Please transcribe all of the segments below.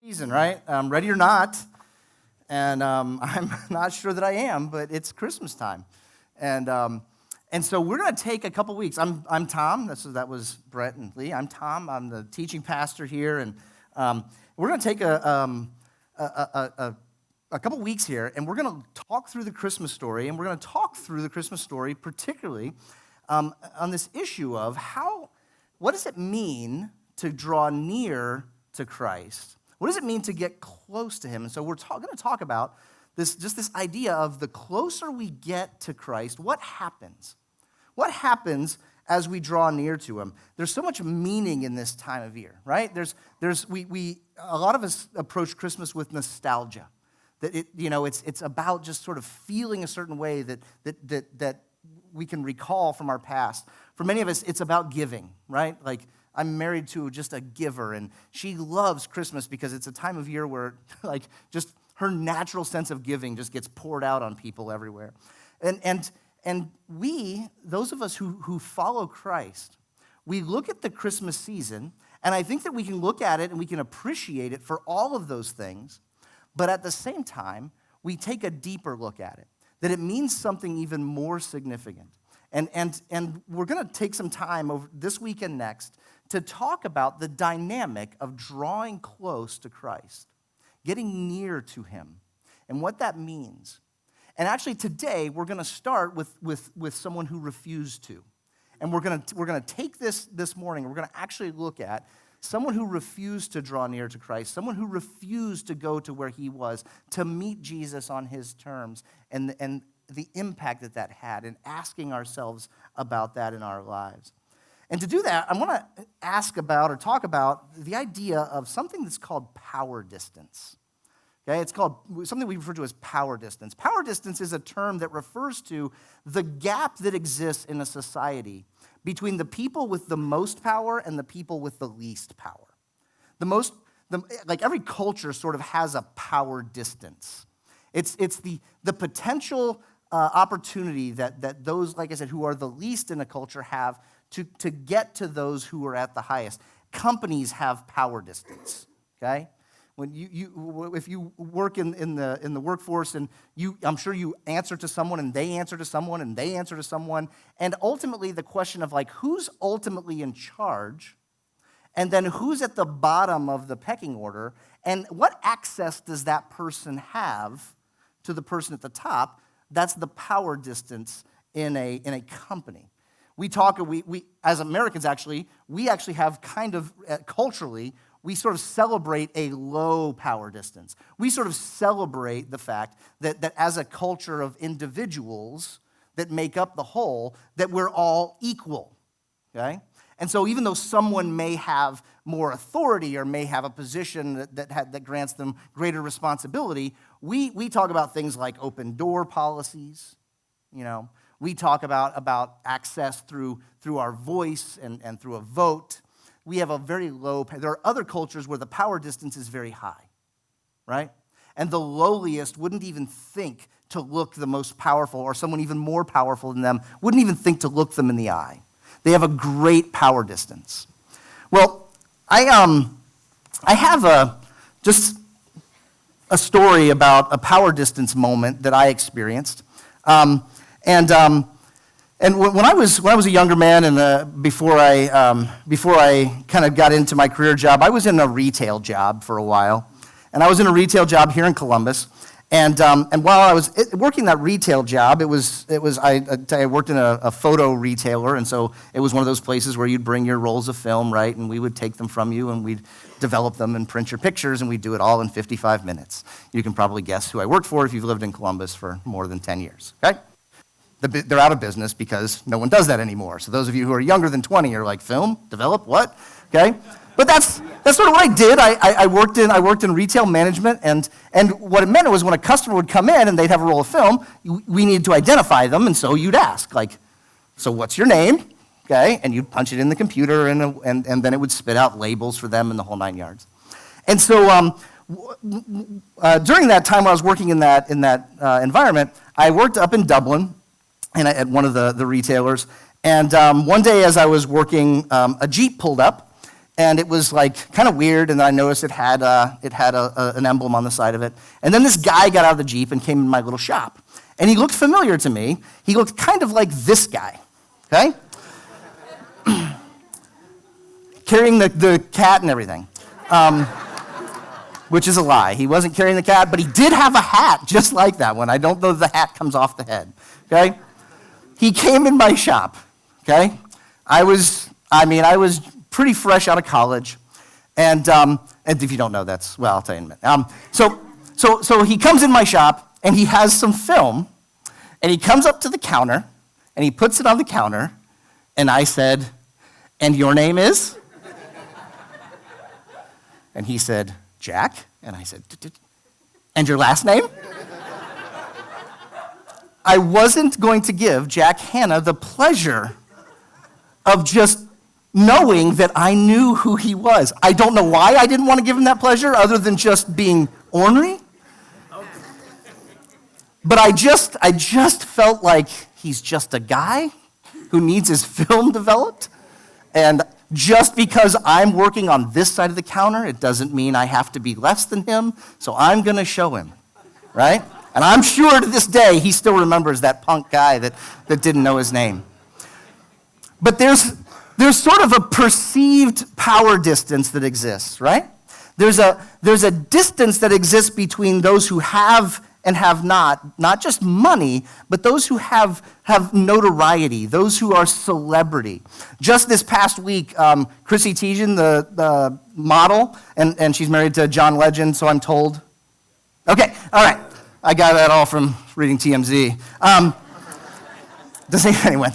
Season, right? Ready or not, and I'm not sure that I am, but it's Christmas time, and so we're going to take a couple weeks. I'm Tom. That was Brett and Lee. I'm Tom. I'm the teaching pastor here, and we're going to take a couple weeks here, and we're going to talk through the Christmas story, and we're going to talk through the Christmas story particularly on this issue of what does it mean to draw near to Christ? What does it mean to get close to him? And so we're going to talk about this idea of the closer we get to Christ, what happens? What happens as we draw near to him? There's so much meaning in this time of year, right? A lot of us approach Christmas with nostalgia. That it's about just sort of feeling a certain way that we can recall from our past. For many of us, it's about giving, right? Like, I'm married to just a giver, and she loves Christmas because it's a time of year where, like, just her natural sense of giving just gets poured out on people everywhere. And we, those of us who follow Christ, we look at the Christmas season, and I think that we can look at it and we can appreciate it for all of those things, but at the same time, we take a deeper look at it, that it means something even more significant. And we're going to take some time over this week and next to talk about the dynamic of drawing close to Christ, getting near to him, and what that means. And actually today, we're going to start with someone who refused to. And we're going to take this morning, we're going to actually look at someone who refused to draw near to Christ, someone who refused to go to where he was, to meet Jesus on his terms, and the impact that had, and asking ourselves about that in our lives. And to do that, I want to talk about the idea of something that's called power distance. Okay, it's called something we refer to as power distance. Power distance is a term that refers to the gap that exists in a society between the people with the most power and the people with the least power. Every culture sort of has a power distance. It's the potential opportunity that those, like I said, who are the least in a culture have to get to those who are at the highest. Companies have power distance, okay? When if you work in the workforce, and I'm sure you answer to someone, and they answer to someone, and they answer to someone, and ultimately the question of, like, who's ultimately in charge, and then who's at the bottom of the pecking order, and what access does that person have to the person at the top? That's the power distance in a company. We as Americans, we actually have kind of, culturally, we sort of celebrate a low power distance. We sort of celebrate the fact that as a culture of individuals that make up the whole, that we're all equal, okay? And so even though someone may have more authority or may have a position that grants them greater responsibility, we talk about things like open door policies, We talk about access through our voice and through a vote. We have a very low, there are other cultures where the power distance is very high, right? And the lowliest wouldn't even think to look the most powerful, or someone even more powerful than them wouldn't even think to look them in the eye. They have a great power distance. Well, I have just a story about a power distance moment that I experienced. And when I was a younger man, and before I kind of got into my career job, I was in a retail job for a while, and I was in a retail job here in Columbus. And while I was working that retail job, I worked in a photo retailer, and so it was one of those places where you'd bring your rolls of film, right, and we would take them from you, and we'd develop them and print your pictures, and we'd do it all in 55 minutes. You can probably guess who I worked for if you've lived in Columbus for more than 10 years, okay? They're out of business because no one does that anymore. So those of you who are younger than 20 are like, film, develop, what? Okay? But that's sort of what I did. I worked in retail management, and what it meant was when a customer would come in and they'd have a roll of film, we needed to identify them, and so you'd ask, like, so what's your name? Okay? And you'd punch it in the computer, and then it would spit out labels for them and the whole 9 yards. And so during that time when I was working in that environment, I worked up in Dublin, and at one of the retailers. And one day as I was working, a Jeep pulled up, and it was like kind of weird, and then I noticed it had an emblem on the side of it. And then this guy got out of the Jeep and came in my little shop, and he looked familiar to me. He looked kind of like this guy, okay? Carrying the cat and everything, which is a lie. He wasn't carrying the cat, but he did have a hat just like that one. I don't know if the hat comes off the head, okay? He came in my shop, okay? I was pretty fresh out of college, and if you don't know, I'll tell you in a minute. So he comes in my shop, and he has some film, and he comes up to the counter, and he puts it on the counter, and I said, "And your name is?" And he said, "Jack," and I said, "And your last name?" I wasn't going to give Jack Hanna the pleasure of just knowing that I knew who he was. I don't know why I didn't want to give him that pleasure other than just being ornery. But I just felt like he's just a guy who needs his film developed. And just because I'm working on this side of the counter, it doesn't mean I have to be less than him. So I'm going to show him, right? And I'm sure to this day he still remembers that punk guy that didn't know his name. But there's sort of a perceived power distance that exists, right? There's a distance that exists between those who have and have not just money, but those who have notoriety, those who are celebrity. Just this past week, Chrissy Teigen, the model, and she's married to John Legend, so I'm told. Okay, all right. I got that all from reading TMZ. Anyway.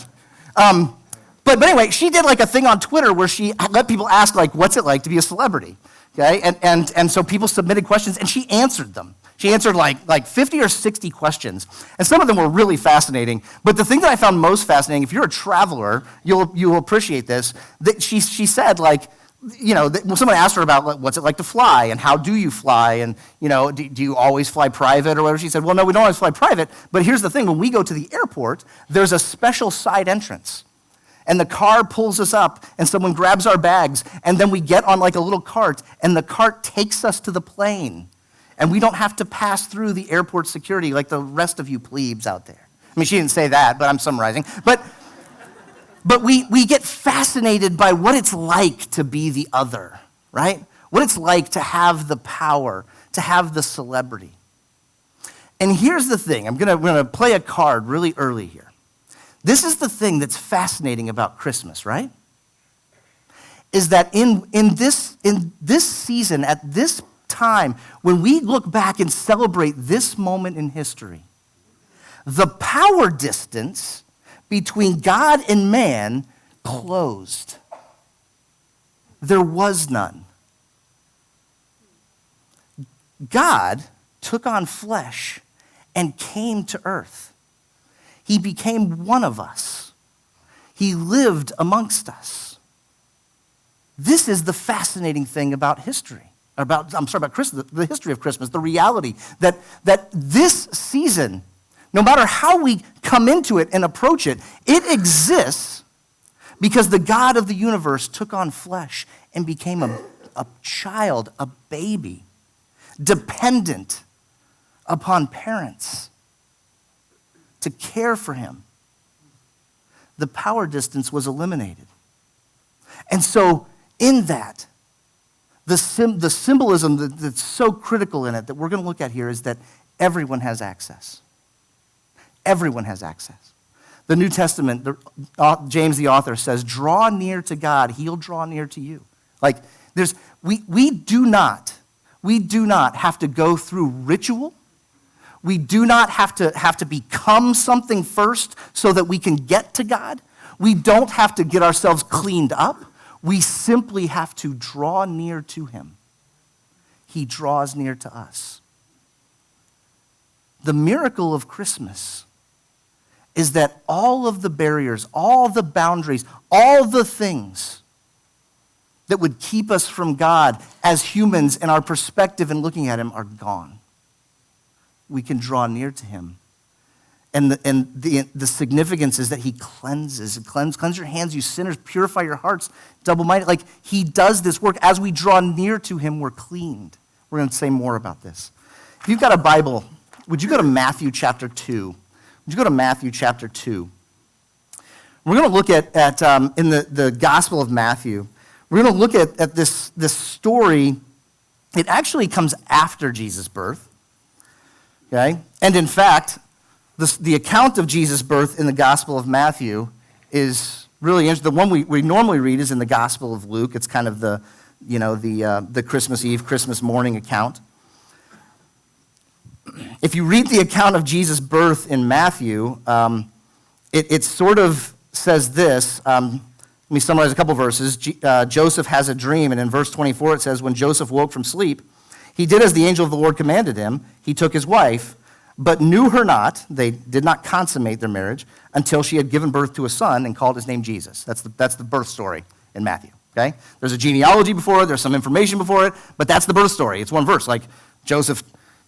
But anyway, she did like a thing on Twitter where she let people ask, like, what's it like to be a celebrity? Okay, and so people submitted questions, and she answered them. She answered like 50 or 60 questions, and some of them were really fascinating. But the thing that I found most fascinating, if you're a traveler, you'll appreciate this. That she said, like, you know, when someone asked her about, like, what's it like to fly, and how do you fly, and, you know, do you always fly private or whatever? She said, well, no, we don't always fly private, but here's the thing. When we go to the airport, there's a special side entrance. And the car pulls us up, and someone grabs our bags, and then we get on like a little cart, and the cart takes us to the plane. And we don't have to pass through the airport security like the rest of you plebes out there. I mean, she didn't say that, but I'm summarizing. But we get fascinated by what it's like to be the other, right? What it's like to have the power, to have the celebrity. And here's the thing. I'm gonna play a card really early here. This is the thing that's fascinating about Christmas, right? Is that in this season, at this time, when we look back and celebrate this moment in history, the power distance between God and man closed. There was none. God took on flesh and came to earth. He became one of us. He lived amongst us. This is the fascinating thing about history. About Christmas, the history of Christmas, the reality that this season, no matter how we come into it and approach it, it exists because the God of the universe took on flesh and became a child, a baby, dependent upon parents to care for him. The power distance was eliminated. And so in that, the symbolism that's so critical in it that we're going to look at here is that everyone has access. Everyone has access. The New Testament, James the author says, draw near to God, he'll draw near to you. Like, we do not have to go through ritual. We do not have to become something first so that we can get to God. We don't have to get ourselves cleaned up. We simply have to draw near to him. He draws near to us. The miracle of Christmas is that all of the barriers, all the boundaries, all the things that would keep us from God as humans and our perspective in looking at him are gone. We can draw near to him And the significance is that he cleanses. Cleanse your hands, you sinners. Purify your hearts, double-minded. Like, he does this work. As we draw near to him, we're cleaned. We're going to say more about this. If you've got a Bible, would you go to Matthew chapter 2? Would you go to Matthew chapter 2? We're going to look at in the Gospel of Matthew, we're going to look at this story. It actually comes after Jesus' birth. Okay? And in fact, the account of Jesus' birth in the Gospel of Matthew is really interesting. The one we normally read is in the Gospel of Luke. It's kind of the Christmas Eve, Christmas morning account. If you read the account of Jesus' birth in Matthew, it sort of says this. Let me summarize a couple verses. Joseph has a dream, and in verse 24 it says, when Joseph woke from sleep, he did as the angel of the Lord commanded him. He took his wife, but knew her not. They did not consummate their marriage until she had given birth to a son and called his name Jesus. That's the birth story in Matthew, okay? There's a genealogy before it. There's some information before it, but that's the birth story. It's one verse. Like, Joseph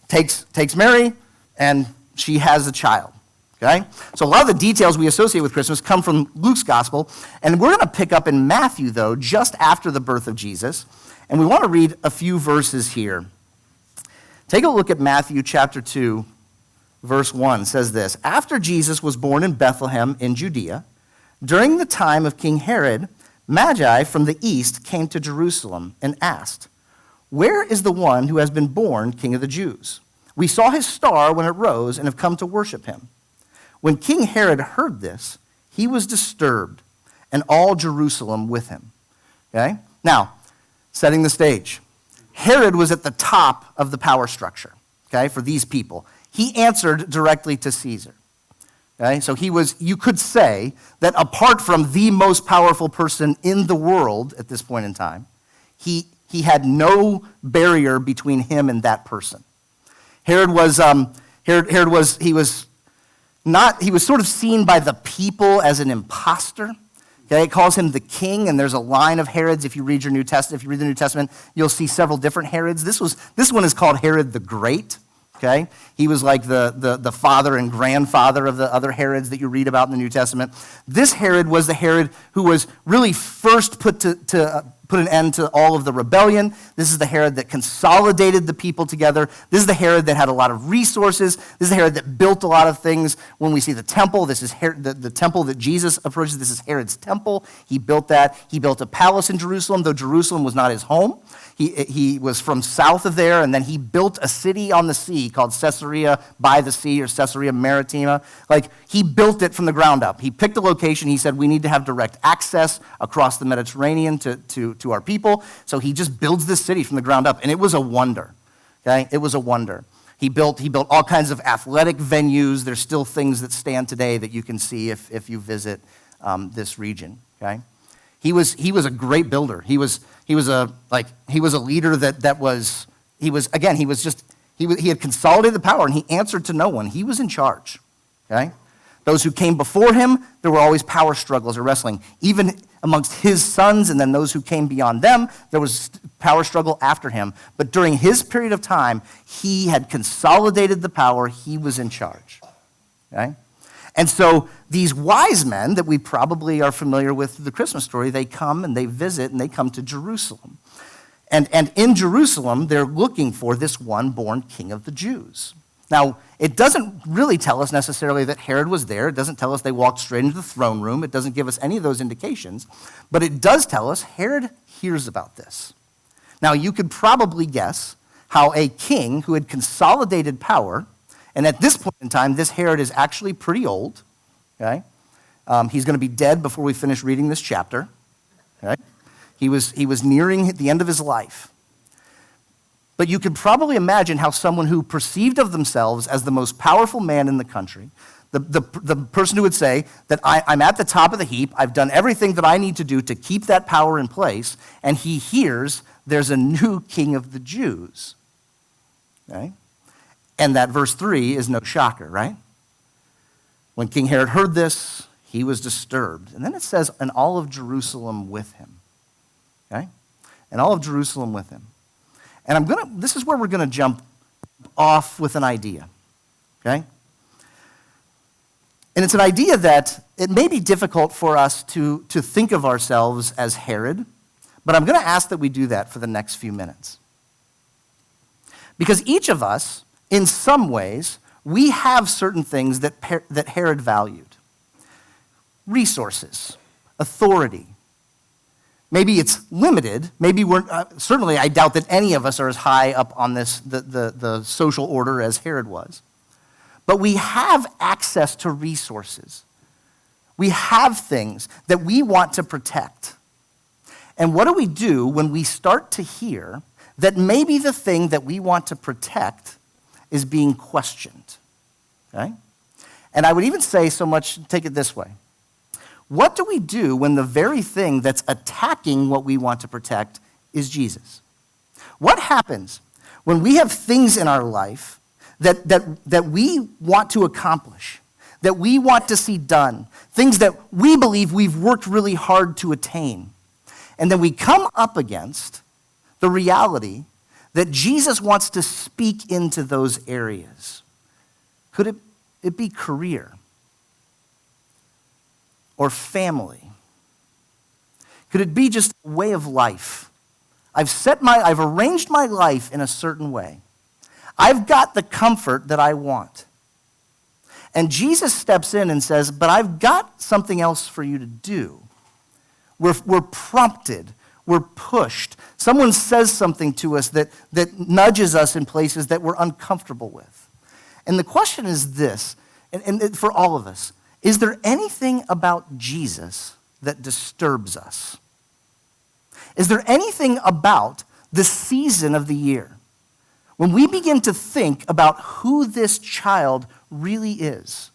takes Mary, and she has a child, okay? So a lot of the details we associate with Christmas come from Luke's gospel, and we're going to pick up in Matthew, though, just after the birth of Jesus, and we want to read a few verses here. Take a look at Matthew chapter 2, verse 1. It says this, after Jesus was born in Bethlehem in Judea, during the time of King Herod, Magi from the east came to Jerusalem and asked, where is the one who has been born King of the Jews? We saw his star when it rose and have come to worship him. When King Herod heard this, he was disturbed, and all Jerusalem with him. Okay? Now, setting the stage. Herod was at the top of the power structure, okay, for these people. He answered directly to Caesar. Okay? So you could say that apart from the most powerful person in the world at this point in time, he had no barrier between him and that person. Herod was sort of seen by the people as an imposter. Okay, it calls him the king, and there's a line of Herods. If you read the New Testament, you'll see several different Herods. This one is called Herod the Great. Okay, he was like the father and grandfather of the other Herods that you read about in the New Testament. This Herod was the Herod who was really first put an end to all of the rebellion. This is the Herod that consolidated the people together. This is the Herod that had a lot of resources. This is the Herod that built a lot of things. When we see the temple, this is the temple that Jesus approaches. This is Herod's temple. He built that. He built a palace in Jerusalem, though Jerusalem was not his home. He was from south of there, and then he built a city on the sea called Caesarea by the Sea, or Caesarea Maritima. Like, he built it from the ground up. He picked a location. He said, we need to have direct access across the Mediterranean to our people. So he just builds this city from the ground up, and it was a wonder. Okay, it was a wonder. He built all kinds of athletic venues. There's still things that stand today that you can see if you visit this region. Okay, he was a great builder. He was a leader he had consolidated the power, and he answered to no one. He was in charge. Okay, those who came before him, there were always power struggles or wrestling. Even amongst his sons, and then those who came beyond them, there was power struggle after him. But during his period of time, he had consolidated the power. He was in charge. Okay? And so these wise men that we probably are familiar with through the Christmas story, they come and they visit and they come to Jerusalem. And in Jerusalem, they're looking for this one born King of the Jews. Now, it doesn't really tell us necessarily that Herod was there. It doesn't tell us they walked straight into the throne room. It doesn't give us any of those indications. But it does tell us Herod hears about this. Now, you could probably guess how a king who had consolidated power, and at this point in time, this Herod is actually pretty old. Okay? He's going to be dead before we finish reading this chapter. Okay? He was nearing the end of his life. But you could probably imagine how someone who perceived of themselves as the most powerful man in the country, the person who would say that I'm at the top of the heap, I've done everything that I need to do to keep that power in place, and he hears there's a new king of the Jews. Okay? And that verse 3 is no shocker, right? When King Herod heard this, he was disturbed. And then it says, and all of Jerusalem with him. Okay? And all of Jerusalem with him. And this is where we're going to jump off with an idea, okay? And it's an idea that it may be difficult for us to think of ourselves as Herod, but I'm going to ask that we do that for the next few minutes. Because each of us, in some ways, we have certain things that Herod valued. Resources, authority. Maybe it's limited. Maybe certainly I doubt that any of us are as high up on the social order as Herod was. But we have access to resources. We have things that we want to protect. And what do we do when we start to hear that maybe the thing that we want to protect is being questioned? Okay? And I would even say so much, take it this way. What do we do when the very thing that's attacking what we want to protect is Jesus? What happens when we have things in our life that we want to accomplish, that we want to see done, things that we believe we've worked really hard to attain, and then we come up against the reality that Jesus wants to speak into those areas? Could it be career? Or family? Could it be just a way of life? I've arranged my life in a certain way. I've got the comfort that I want. And Jesus steps in and says, but I've got something else for you to do. We're prompted. We're pushed. Someone says something to us that nudges us in places that we're uncomfortable with. And the question is this, and for all of us, is there anything about Jesus that disturbs us? Is there anything about the season of the year when we begin to think about who this child really is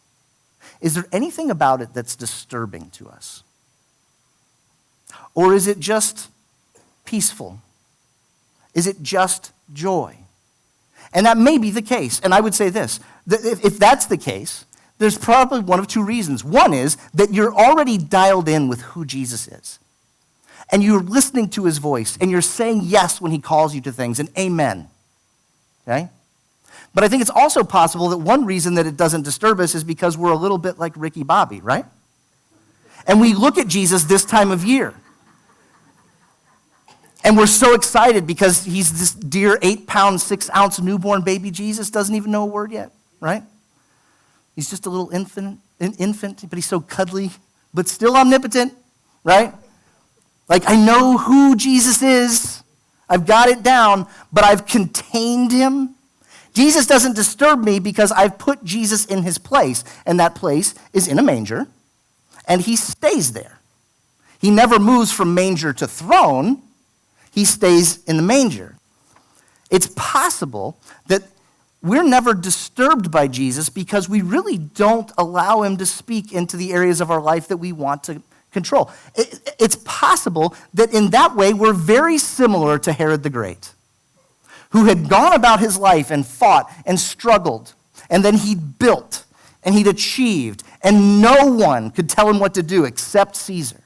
there anything about it that's disturbing to us? Or is it just peaceful? Is it just joy? And that may be the case. And I would say this, that if that's the case, there's probably one of two reasons. One is that you're already dialed in with who Jesus is. And you're listening to his voice, and you're saying yes when he calls you to things, and amen. Okay? But I think it's also possible that one reason that it doesn't disturb us is because we're a little bit like Ricky Bobby, right? And we look at Jesus this time of year. And we're so excited because he's this dear 8-pound, 6-ounce newborn baby Jesus, doesn't even know a word yet, right? He's just a little infant, but he's so cuddly, but still omnipotent, right? Like, I know who Jesus is. I've got it down, but I've contained him. Jesus doesn't disturb me because I've put Jesus in his place, and that place is in a manger, and he stays there. He never moves from manger to throne. He stays in the manger. It's possible that we're never disturbed by Jesus because we really don't allow him to speak into the areas of our life that we want to control. It's possible that in that way we're very similar to Herod the Great, who had gone about his life and fought and struggled, and then he'd built and he'd achieved, and no one could tell him what to do except Caesar.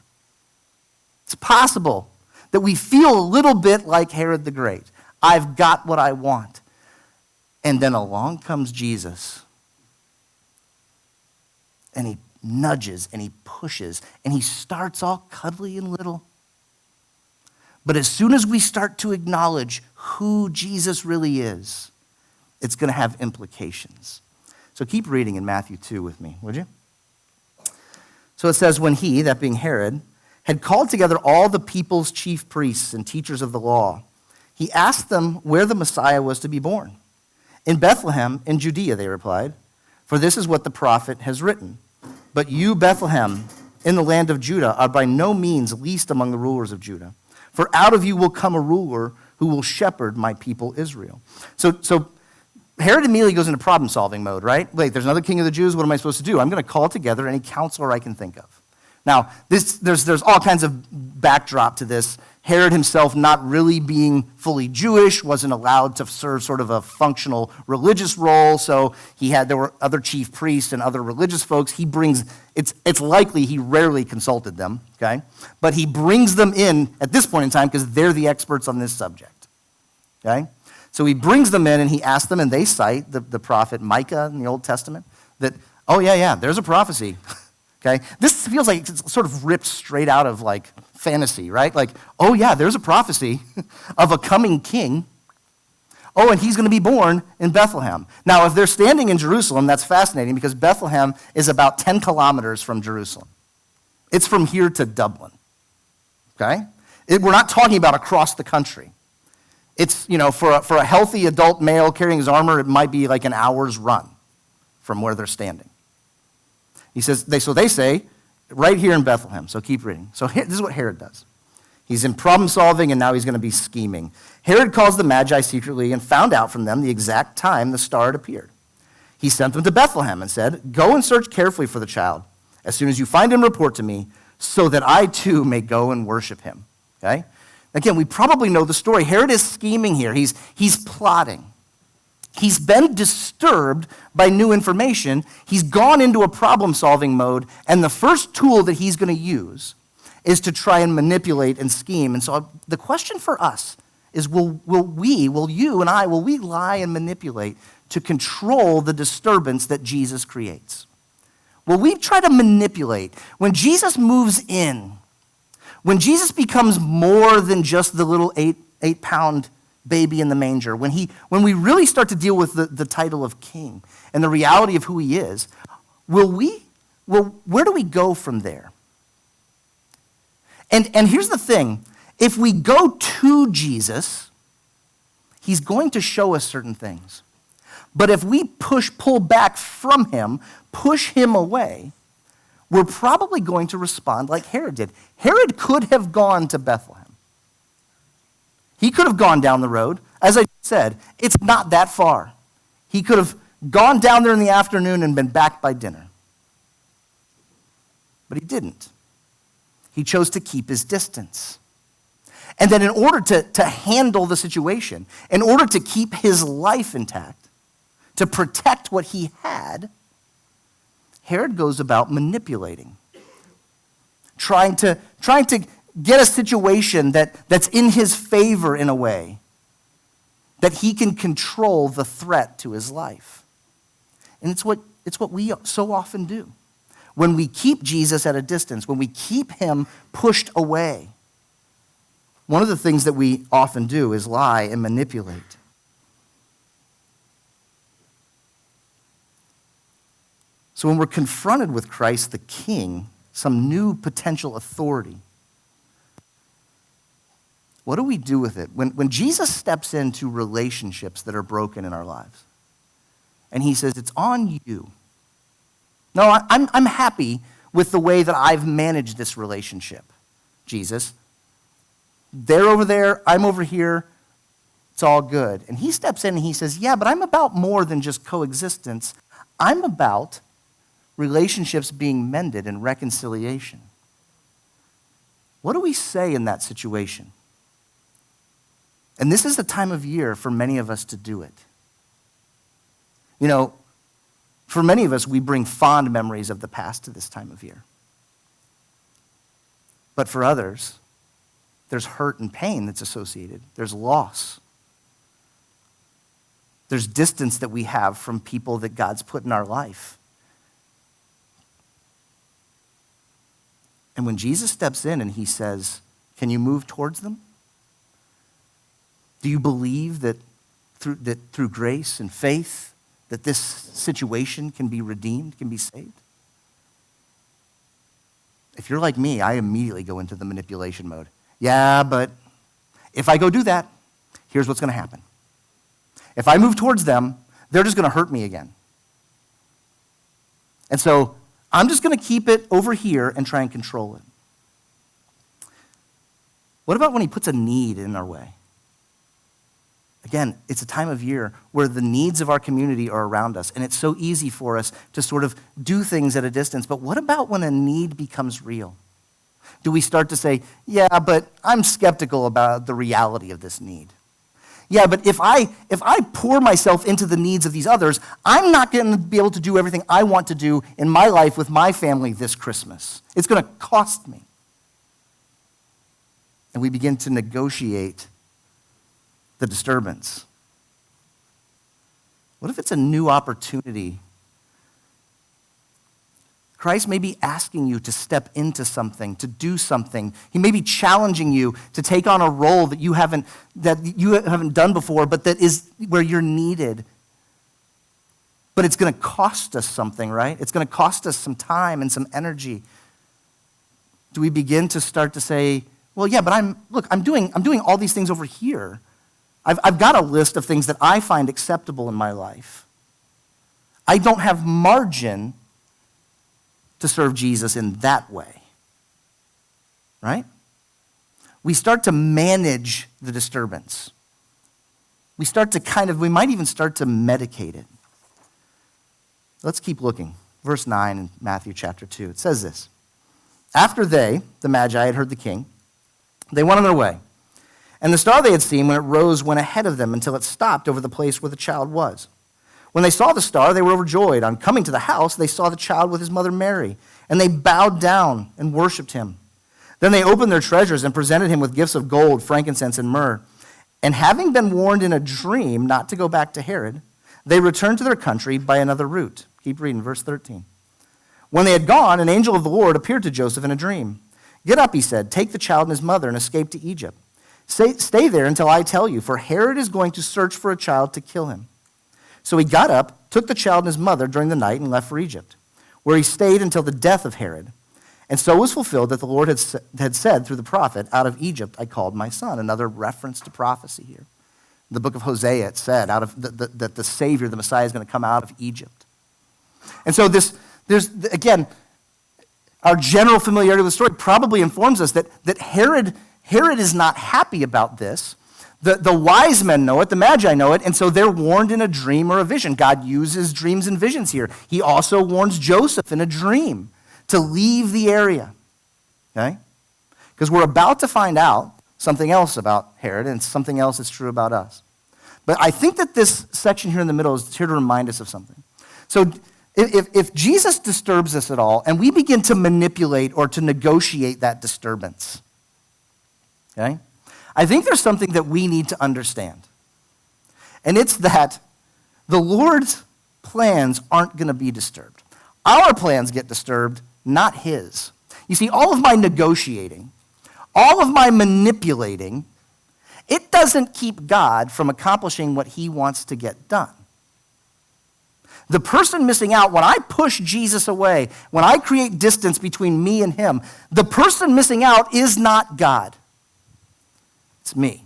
It's possible that we feel a little bit like Herod the Great. I've got what I want. And then along comes Jesus. And he nudges and he pushes and he starts all cuddly and little. But as soon as we start to acknowledge who Jesus really is, it's going to have implications. So keep reading in Matthew 2 with me, would you? So it says, when he, that being Herod, had called together all the people's chief priests and teachers of the law, he asked them where the Messiah was to be born. In Bethlehem, in Judea, they replied, for this is what the prophet has written. But you, Bethlehem, in the land of Judah, are by no means least among the rulers of Judah. For out of you will come a ruler who will shepherd my people Israel. So Herod immediately goes into problem-solving mode, right? Wait, there's another king of the Jews. What am I supposed to do? I'm going to call together any counselor I can think of. Now, there's all kinds of backdrop to this. Herod himself, not really being fully Jewish, wasn't allowed to serve sort of a functional religious role. So there were other chief priests and other religious folks. It's likely he rarely consulted them, okay? But he brings them in at this point in time because they're the experts on this subject, okay? So he brings them in and he asks them, and they cite the prophet Micah in the Old Testament, that Oh, yeah, there's a prophecy. Okay? This feels like it's sort of ripped straight out of like fantasy, right? Like, oh, yeah, there's a prophecy of a coming king. Oh, and he's going to be born in Bethlehem. Now, if they're standing in Jerusalem, that's fascinating because Bethlehem is about 10 kilometers from Jerusalem. It's from here to Dublin. Okay? We're not talking about across the country. It's, for a healthy adult male carrying his armor, it might be like an hour's run from where they're standing. He says, they say, right here in Bethlehem. So keep reading. So this is what Herod does. He's in problem solving, and now he's going to be scheming. Herod calls the Magi secretly and found out from them the exact time the star had appeared. He sent them to Bethlehem and said, "Go and search carefully for the child. As soon as you find him, report to me, so that I too may go and worship him." Okay? Again, we probably know the story. Herod is scheming here. He's plotting. He's been disturbed by new information. He's gone into a problem-solving mode, and the first tool that he's going to use is to try and manipulate and scheme. And so the question for us is, will you and I lie and manipulate to control the disturbance that Jesus creates? Will we try to manipulate? When Jesus moves in, when Jesus becomes more than just the little eight-pound baby in the manger, when we really start to deal with the title of king and the reality of who he is, where do we go from there? And here's the thing. If we go to Jesus, he's going to show us certain things. But if we pull back from him, push him away, we're probably going to respond like Herod did. Herod could have gone to Bethlehem. He could have gone down the road. As I said, it's not that far. He could have gone down there in the afternoon and been back by dinner. But he didn't. He chose to keep his distance. And then in order to handle the situation, in order to keep his life intact, to protect what he had, Herod goes about manipulating, trying to get a situation that's in his favor in a way that he can control the threat to his life. And it's what we so often do. When we keep Jesus at a distance, when we keep him pushed away, one of the things that we often do is lie and manipulate. So when we're confronted with Christ the King, some new potential authority, what do we do with it? When Jesus steps into relationships that are broken in our lives, and he says, "It's on you." No, I'm happy with the way that I've managed this relationship, Jesus. They're over there, I'm over here, it's all good. And he steps in and he says, "Yeah, but I'm about more than just coexistence. I'm about relationships being mended and reconciliation." What do we say in that situation? And this is the time of year for many of us to do it. For many of us, we bring fond memories of the past to this time of year. But for others, there's hurt and pain that's associated. There's loss. There's distance that we have from people that God's put in our life. And when Jesus steps in and he says, "Can you move towards them? Do you believe that through grace and faith that this situation can be redeemed, can be saved?" If you're like me, I immediately go into the manipulation mode. Yeah, but if I go do that, here's what's going to happen. If I move towards them, they're just going to hurt me again. And so I'm just going to keep it over here and try and control it. What about when he puts a need in our way? Again, it's a time of year where the needs of our community are around us, and it's so easy for us to sort of do things at a distance. But what about when a need becomes real? Do we start to say, "Yeah, but I'm skeptical about the reality of this need. Yeah, but if I pour myself into the needs of these others, I'm not going to be able to do everything I want to do in my life with my family this Christmas. It's going to cost me." And we begin to negotiate the disturbance. What if it's a new opportunity Christ may be asking you to step into something, to do something. He may be challenging you to take on a role that you haven't done before, but that is where you're needed. But it's going to cost us something, right? It's going to cost us some time and some energy. Do we begin to start to say, well, yeah, but I'm doing all these things over here. I've got a list of things that I find acceptable in my life. I don't have margin to serve Jesus in that way, right? We start to manage the disturbance. We might even start to medicate it. Let's keep looking. Verse 9 in Matthew chapter 2. It says this. After they, the Magi, had heard the king, they went on their way. And the star they had seen when it rose went ahead of them until it stopped over the place where the child was. When they saw the star, they were overjoyed. On coming to the house, they saw the child with his mother Mary, and they bowed down and worshipped him. Then they opened their treasures and presented him with gifts of gold, frankincense, and myrrh. And having been warned in a dream not to go back to Herod, they returned to their country by another route. Keep reading, verse 13. When they had gone, an angel of the Lord appeared to Joseph in a dream. Get up, he said, take the child and his mother and escape to Egypt. Stay there until I tell you, for Herod is going to search for a child to kill him. So he got up, took the child and his mother during the night, and left for Egypt, where he stayed until the death of Herod. And so was fulfilled that the Lord had said through the prophet, out of Egypt I called my son. Another reference to prophecy here. In the book of Hosea, it said that the Savior, the Messiah, is going to come out of Egypt. And so there's again, our general familiarity with the story probably informs us that Herod is not happy about this. The wise men know it, the Magi know it, and so they're warned in a dream or a vision. God uses dreams and visions here. He also warns Joseph in a dream to leave the area, okay? Because we're about to find out something else about Herod and something else that's true about us. But I think that this section here in the middle is here to remind us of something. So if Jesus disturbs us at all, and we begin to manipulate or to negotiate that disturbance, okay? I think there's something that we need to understand. And it's that the Lord's plans aren't going to be disturbed. Our plans get disturbed, not his. You see, all of my negotiating, all of my manipulating, it doesn't keep God from accomplishing what he wants to get done. The person missing out, when I push Jesus away, when I create distance between me and him, the person missing out is not God. It's me.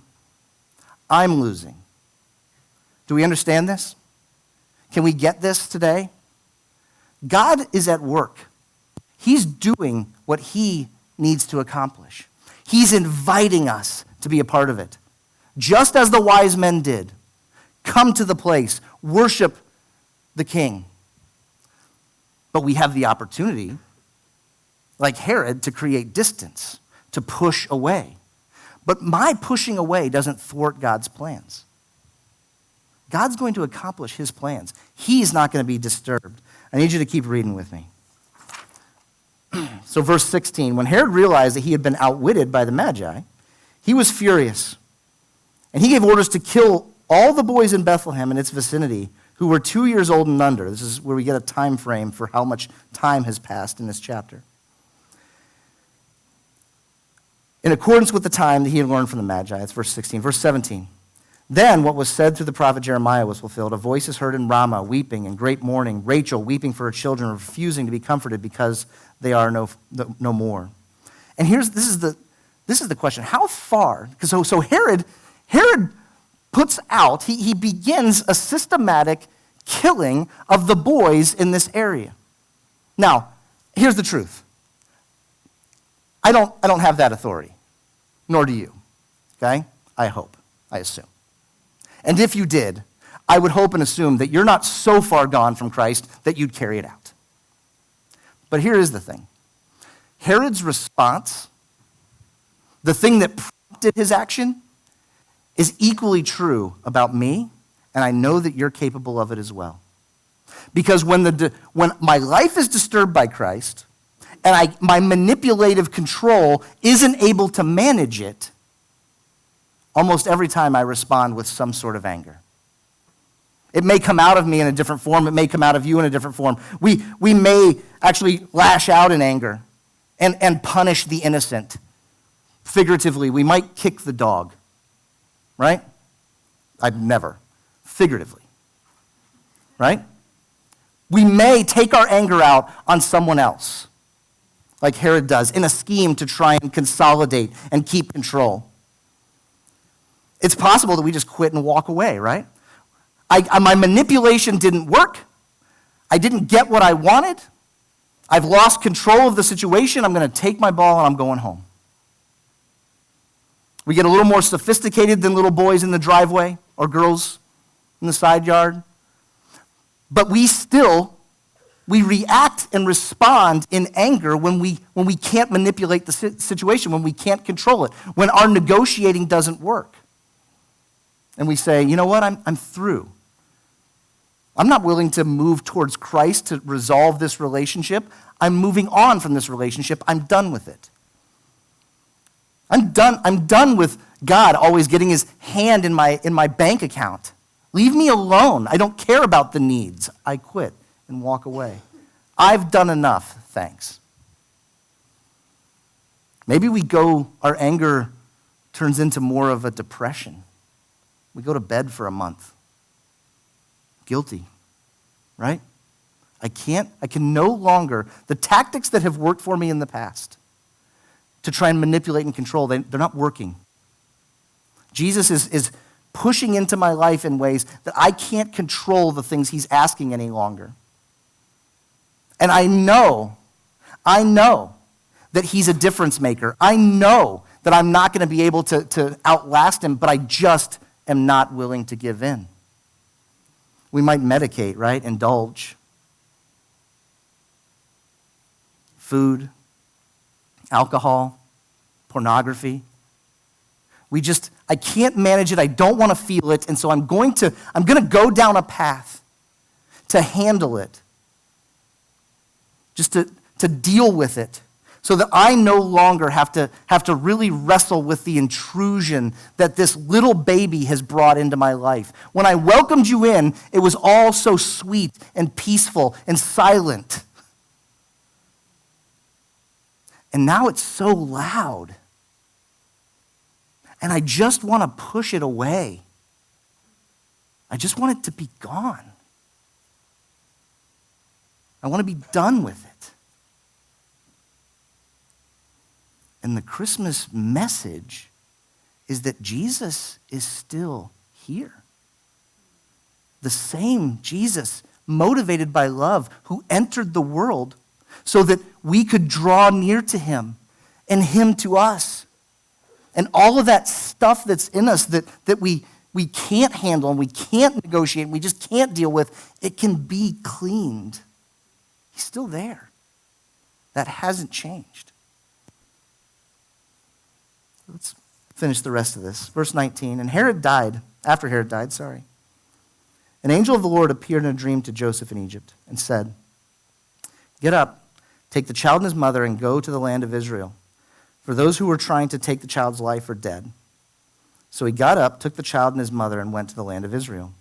I'm losing. Do we understand this? Can we get this today? God is at work. He's doing what he needs to accomplish. He's inviting us to be a part of it. Just as the wise men did. Come to the place, worship the king. But we have the opportunity, like Herod, to create distance, to push away. But my pushing away doesn't thwart God's plans. God's going to accomplish his plans. He's not going to be disturbed. I need you to keep reading with me. So verse 16, when Herod realized that he had been outwitted by the Magi, he was furious. And he gave orders to kill all the boys in Bethlehem and its vicinity who were 2 years old and under. This is where we get a time frame for how much time has passed in this chapter. In accordance with the time that he had learned from the Magi. That's verse 16. Verse 17. Then what was said through the prophet Jeremiah was fulfilled. A voice is heard in Ramah, weeping and great mourning. Rachel weeping for her children, refusing to be comforted because they are no more. And this is the question. How far? Because so Herod puts out, he begins a systematic killing of the boys in this area. Now, here's the truth. I don't have that authority, nor do you, okay? I hope, I assume. And if you did, I would hope and assume that you're not so far gone from Christ that you'd carry it out. But here is the thing. Herod's response, the thing that prompted his action, is equally true about me, and I know that you're capable of it as well. Because when my life is disturbed by Christ, and my manipulative control isn't able to manage it, almost every time I respond with some sort of anger. It may come out of me in a different form. It may come out of you in a different form. We may actually lash out in anger and punish the innocent. Figuratively, we might kick the dog, right? I'd never. Figuratively, right? We may take our anger out on someone else, like Herod does, in a scheme to try and consolidate and keep control. It's possible that we just quit and walk away, right? My manipulation didn't work. I didn't get what I wanted. I've lost control of the situation. I'm going to take my ball and I'm going home. We get a little more sophisticated than little boys in the driveway or girls in the side yard. But we react and respond in anger when we can't manipulate the situation, when we can't control it, when our negotiating doesn't work. And we say, you know what, I'm through. I'm not willing to move towards Christ to resolve this relationship. I'm moving on from this relationship. I'm done with it. I'm done with God always getting his hand in my bank account. Leave me alone. I don't care about the needs. I quit and walk away. I've done enough, thanks. Maybe our anger turns into more of a depression. We go to bed for a month. Guilty, right? I can no longer, the tactics that have worked for me in the past to try and manipulate and control, they're not working. Jesus is pushing into my life in ways that I can't control the things he's asking any longer. And I know that he's a difference maker. I know that I'm not going to be able to outlast him, but I just am not willing to give in. We might medicate, right? Indulge. Food, alcohol, pornography. I can't manage it. I don't want to feel it. And so I'm going to go down a path to handle it. Just to deal with it. So that I no longer have to really wrestle with the intrusion that this little baby has brought into my life. When I welcomed you in, it was all so sweet and peaceful and silent. And now it's so loud. And I just want to push it away. I just want it to be gone. I want to be done with it. And the Christmas message is that Jesus is still here. The same Jesus, motivated by love, who entered the world so that we could draw near to him and him to us. And all of that stuff that's in us that we can't handle and we can't negotiate and we just can't deal with, it can be cleaned. He's still there. That hasn't changed. Let's finish the rest of this. Verse 19, after Herod died, an angel of the Lord appeared in a dream to Joseph in Egypt and said, "Get up, take the child and his mother and go to the land of Israel. For those who were trying to take the child's life are dead." So he got up, took the child and his mother, and went to the land of Israel.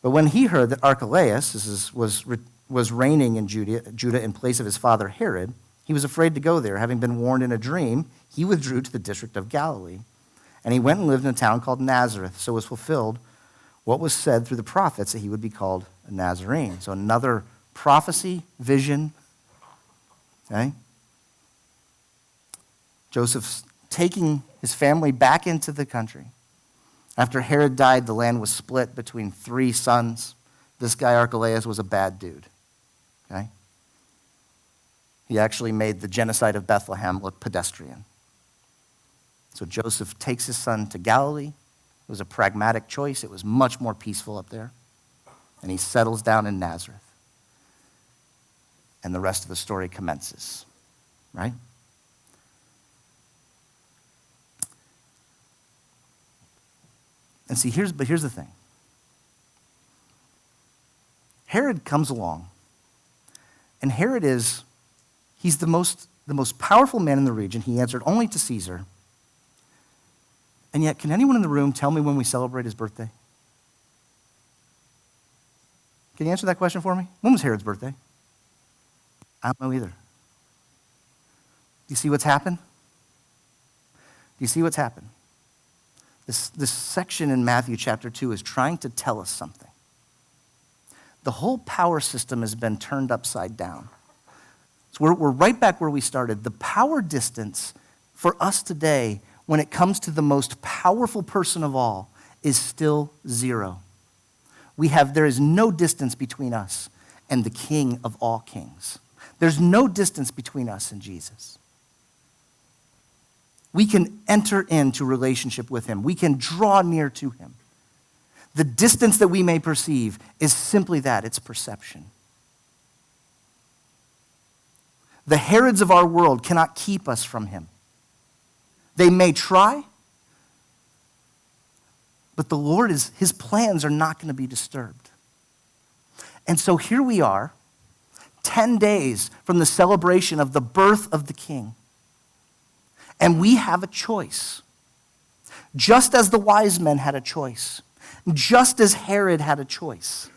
But when he heard that Archelaus was reigning in Judah in place of his father Herod, he was afraid to go there. Having been warned in a dream, he withdrew to the district of Galilee. And he went and lived in a town called Nazareth. So was fulfilled what was said through the prophets, that he would be called a Nazarene. So another prophecy, vision. Okay? Joseph's taking his family back into the country. After Herod died, the land was split between 3 sons. This guy, Archelaus, was a bad dude. Okay? He actually made the genocide of Bethlehem look pedestrian. So Joseph takes his son to Galilee. It was a pragmatic choice. It was much more peaceful up there. And he settles down in Nazareth. And the rest of the story commences, right? And see, here's the thing. Herod comes along, and Herod he's the most powerful man in the region. He answered only to Caesar. And yet, can anyone in the room tell me when we celebrate his birthday? Can you answer that question for me? When was Herod's birthday? I don't know either. Do you see what's happened? Do you see what's happened? This section in Matthew chapter 2 is trying to tell us something. The whole power system has been turned upside down. So we're right back where we started. The power distance for us today, when it comes to the most powerful person of all, is still zero. There is no distance between us and the King of all kings. There's no distance between us and Jesus. We can enter into relationship with him. We can draw near to him. The distance that we may perceive is simply that, it's perception. The Herods of our world cannot keep us from him. They may try, but the Lord his plans are not going to be disturbed. And so here we are, 10 days from the celebration of the birth of the King. And we have a choice. Just as the wise men had a choice, just as Herod had a choice.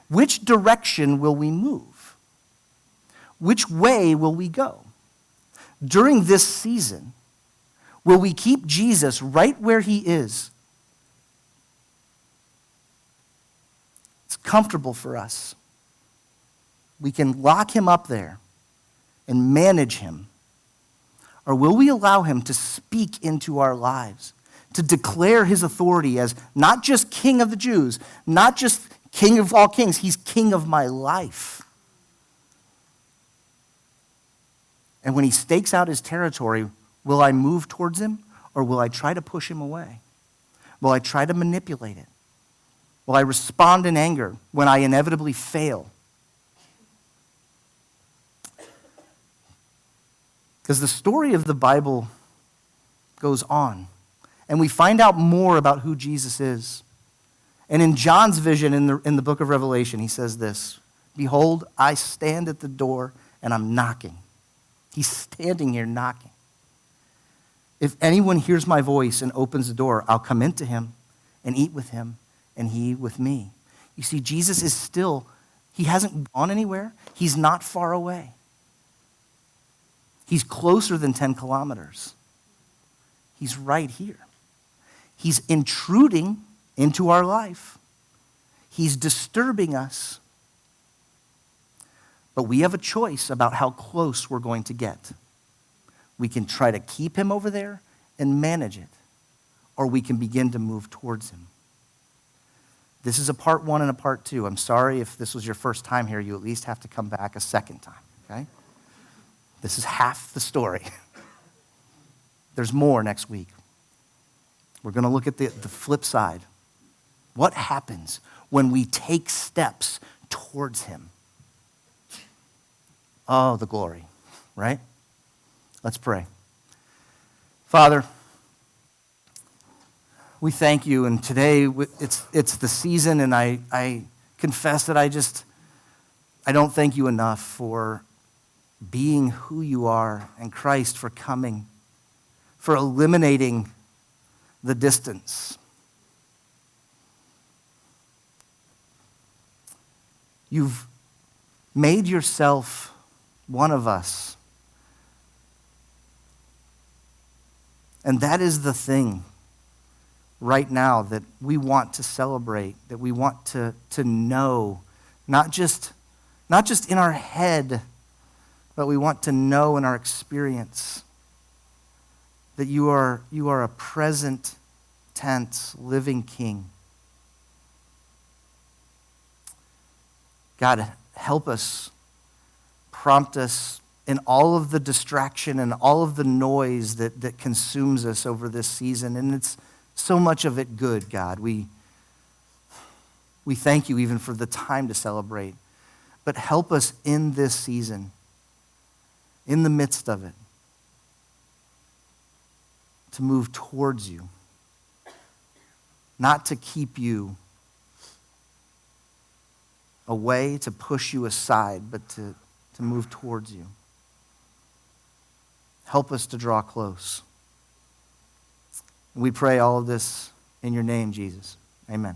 Which direction will we move? Which way will we go? During this season, will we keep Jesus right where he is? It's comfortable for us. We can lock him up there and manage him. Or will we allow him to speak into our lives, to declare his authority as not just King of the Jews, not just King of all kings, he's King of my life. And when he stakes out his territory, will I move towards him or will I try to push him away? Will I try to manipulate it? Will I respond in anger when I inevitably fail? Because the story of the Bible goes on, and we find out more about who Jesus is. And in John's vision in the book of Revelation, he says this, "Behold, I stand at the door and I'm knocking." He's standing here knocking. "If anyone hears my voice and opens the door, I'll come into him and eat with him and he with me." You see, Jesus is still, he hasn't gone anywhere. He's not far away. He's closer than 10 kilometers. He's right here. He's intruding into our life. He's disturbing us. But we have a choice about how close we're going to get. We can try to keep him over there and manage it, or we can begin to move towards him. This is a part 1 and a part 2. I'm sorry if this was your first time here. You at least have to come back a second time, okay? This is half the story. There's more next week. We're going to look at the flip side. What happens when we take steps towards him? Oh, the glory, right? Let's pray. Father, we thank you, and today it's the season, and I confess that I don't thank you enough for being who you are, and Christ for coming, for eliminating the distance. You've made yourself one of us. And that is the thing right now that we want to celebrate, that we want to know, not just in our head, but we want to know in our experience that you are a present tense, living King. God, help us, prompt us in all of the distraction and all of the noise that consumes us over this season. And it's so much of it good, God. We thank you even for the time to celebrate. But help us in this season, in the midst of it, to move towards you, not to keep you away, to push you aside, but to move towards you. Help us to draw close. We pray all of this in your name, Jesus. Amen.